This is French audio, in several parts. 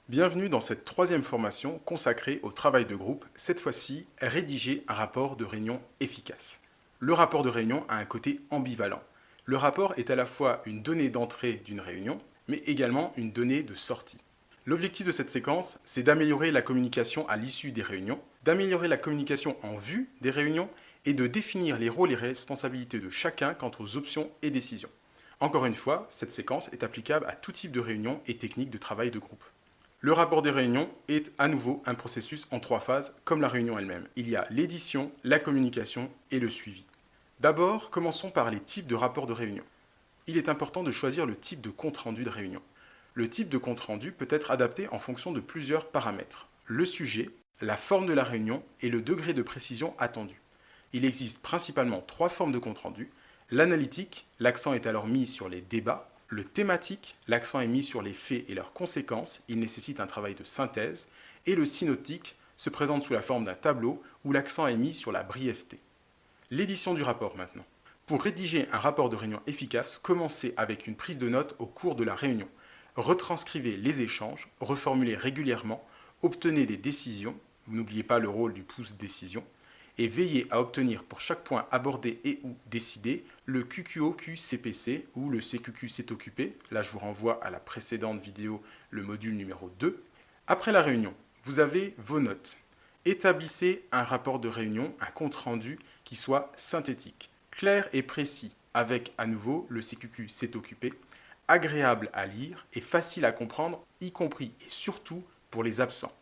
Bienvenue dans cette troisième formation consacrée au travail de groupe, cette fois-ci rédiger un rapport de réunion efficace. Le rapport de réunion a un côté ambivalent. Le rapport est à la fois une donnée d'entrée d'une réunion, mais également une donnée de sortie. L'objectif de cette séquence, c'est d'améliorer la communication à l'issue des réunions, d'améliorer la communication en vue des réunions et de définir les rôles et responsabilités de chacun quant aux options et décisions. Encore une fois, cette séquence est applicable à tout type de réunion et technique de travail de groupe. Le rapport des réunions est à nouveau un processus en 3 phases, comme la réunion elle-même. Il y a l'édition, la communication et le suivi. D'abord, commençons par les types de rapports de réunion. Il est important de choisir le type de compte-rendu de réunion. Le type de compte-rendu peut être adapté en fonction de plusieurs paramètres. Le sujet, la forme de la réunion et le degré de précision attendu. Il existe principalement 3 formes de compte-rendu. L'analytique, l'accent est alors mis sur les débats. Le thématique, l'accent est mis sur les faits et leurs conséquences, il nécessite un travail de synthèse. Et le synoptique se présente sous la forme d'un tableau où l'accent est mis sur la brièveté. L'édition du rapport maintenant. Pour rédiger un rapport de réunion efficace, commencez avec une prise de notes au cours de la réunion. Retranscrivez les échanges, reformulez régulièrement, obtenez des décisions, vous n'oubliez pas le rôle du pouce décision, et veillez à obtenir pour chaque point abordé et ou décidé le QQO-QCPC ou le CQQ s'est occupé. Là, je vous renvoie à la précédente vidéo, le module numéro 2. Après la réunion, vous avez vos notes. Établissez un rapport de réunion, un compte-rendu qui soit synthétique, clair et précis, avec à nouveau le CQQ s'est occupé, agréable à lire et facile à comprendre, y compris et surtout pour les absents.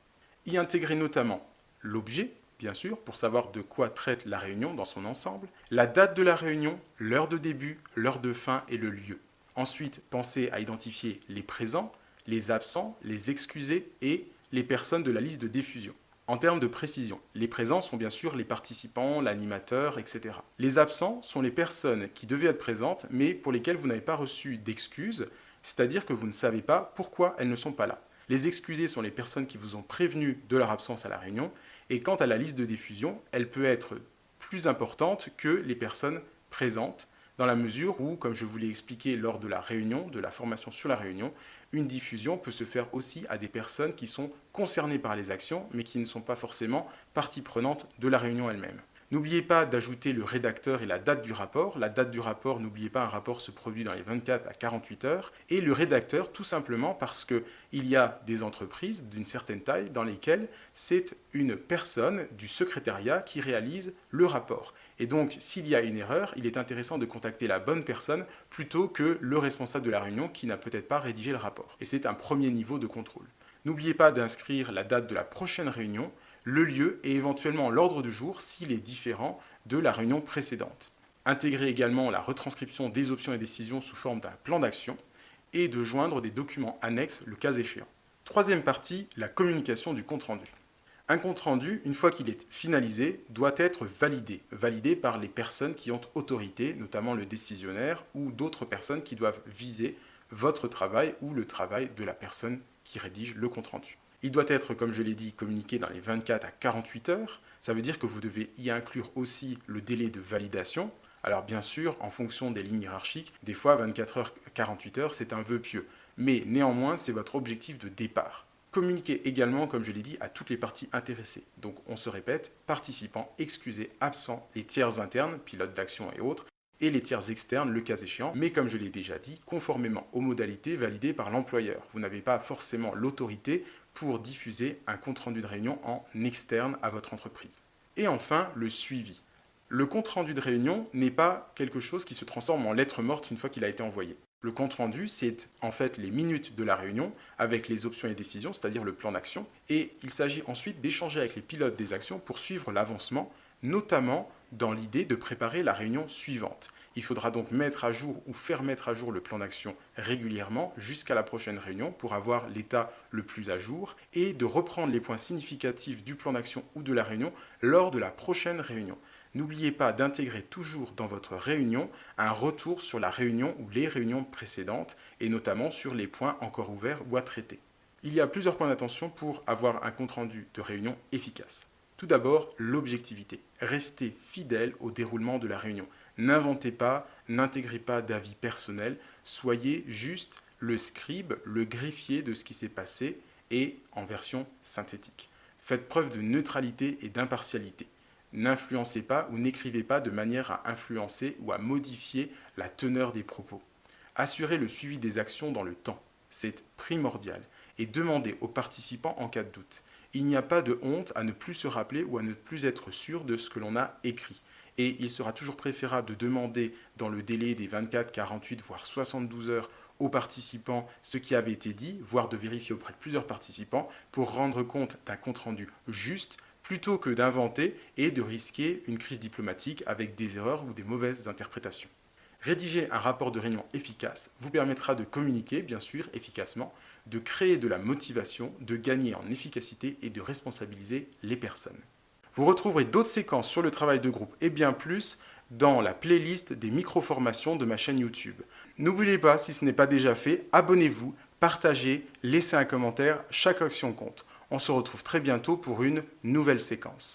Y intégrer notamment l'objet, bien sûr, pour savoir de quoi traite la réunion dans son ensemble, la date de la réunion, l'heure de début, l'heure de fin et le lieu. Ensuite, pensez à identifier les présents, les absents, les excusés et les personnes de la liste de diffusion. En termes de précision, les présents sont bien sûr les participants, l'animateur, etc. Les absents sont les personnes qui devaient être présentes, mais pour lesquelles vous n'avez pas reçu d'excuses, c'est-à-dire que vous ne savez pas pourquoi elles ne sont pas là. Les excusés sont les personnes qui vous ont prévenu de leur absence à la réunion, et quant à la liste de diffusion, elle peut être plus importante que les personnes présentes, dans la mesure où, comme je vous l'ai expliqué lors de la réunion, de la formation sur la réunion, une diffusion peut se faire aussi à des personnes qui sont concernées par les actions, mais qui ne sont pas forcément partie prenante de la réunion elle-même. N'oubliez pas d'ajouter le rédacteur et la date du rapport. La date du rapport, n'oubliez pas, un rapport se produit dans les 24 à 48 heures. Et le rédacteur, tout simplement parce qu'il y a des entreprises d'une certaine taille dans lesquelles c'est une personne du secrétariat qui réalise le rapport. Et donc, s'il y a une erreur, il est intéressant de contacter la bonne personne plutôt que le responsable de la réunion qui n'a peut-être pas rédigé le rapport. Et c'est un premier niveau de contrôle. N'oubliez pas d'inscrire la date de la prochaine réunion, le lieu et éventuellement l'ordre du jour s'il est différent de la réunion précédente. Intégrer également la retranscription des options et décisions sous forme d'un plan d'action et de joindre des documents annexes le cas échéant. Troisième partie, la communication du compte-rendu. Un compte-rendu, une fois qu'il est finalisé, doit être validé par les personnes qui ont autorité, notamment le décisionnaire ou d'autres personnes qui doivent viser votre travail ou le travail de la personne qui rédige le compte-rendu. Il doit être, comme je l'ai dit, communiqué dans les 24 à 48 heures. Ça veut dire que vous devez y inclure aussi le délai de validation. Alors bien sûr, en fonction des lignes hiérarchiques, des fois 24 heures, 48 heures, c'est un vœu pieux. Mais néanmoins, c'est votre objectif de départ. Communiquez également, comme je l'ai dit, à toutes les parties intéressées. Donc on se répète, participants, excusés, absents, les tiers internes, pilotes d'action et autres, et les tiers externes, le cas échéant, mais comme je l'ai déjà dit, conformément aux modalités validées par l'employeur. Vous n'avez pas forcément l'autorité pour diffuser un compte-rendu de réunion en externe à votre entreprise. Et enfin, le suivi. Le compte-rendu de réunion n'est pas quelque chose qui se transforme en lettre morte une fois qu'il a été envoyé. Le compte-rendu, c'est en fait les minutes de la réunion avec les options et décisions, c'est-à-dire le plan d'action, et il s'agit ensuite d'échanger avec les pilotes des actions pour suivre l'avancement, notamment dans l'idée de préparer la réunion suivante. Il faudra donc mettre à jour ou faire mettre à jour le plan d'action régulièrement jusqu'à la prochaine réunion pour avoir l'état le plus à jour et de reprendre les points significatifs du plan d'action ou de la réunion lors de la prochaine réunion. N'oubliez pas d'intégrer toujours dans votre réunion un retour sur la réunion ou les réunions précédentes et notamment sur les points encore ouverts ou à traiter. Il y a plusieurs points d'attention pour avoir un compte-rendu de réunion efficace. Tout d'abord, l'objectivité. Restez fidèle au déroulement de la réunion. N'inventez pas, n'intégrez pas d'avis personnels, soyez juste le scribe, le greffier de ce qui s'est passé et en version synthétique. Faites preuve de neutralité et d'impartialité. N'influencez pas ou n'écrivez pas de manière à influencer ou à modifier la teneur des propos. Assurez le suivi des actions dans le temps. C'est primordial. Et demandez aux participants en cas de doute. Il n'y a pas de honte à ne plus se rappeler ou à ne plus être sûr de ce que l'on a écrit. Et il sera toujours préférable de demander dans le délai des 24, 48, voire 72 heures aux participants ce qui avait été dit, voire de vérifier auprès de plusieurs participants pour rendre compte d'un compte-rendu juste, plutôt que d'inventer et de risquer une crise diplomatique avec des erreurs ou des mauvaises interprétations. Rédiger un rapport de réunion efficace vous permettra de communiquer, bien sûr, efficacement, de créer de la motivation, de gagner en efficacité et de responsabiliser les personnes. Vous retrouverez d'autres séquences sur le travail de groupe et bien plus dans la playlist des micro-formations de ma chaîne YouTube. N'oubliez pas, si ce n'est pas déjà fait, abonnez-vous, partagez, laissez un commentaire, chaque action compte. On se retrouve très bientôt pour une nouvelle séquence.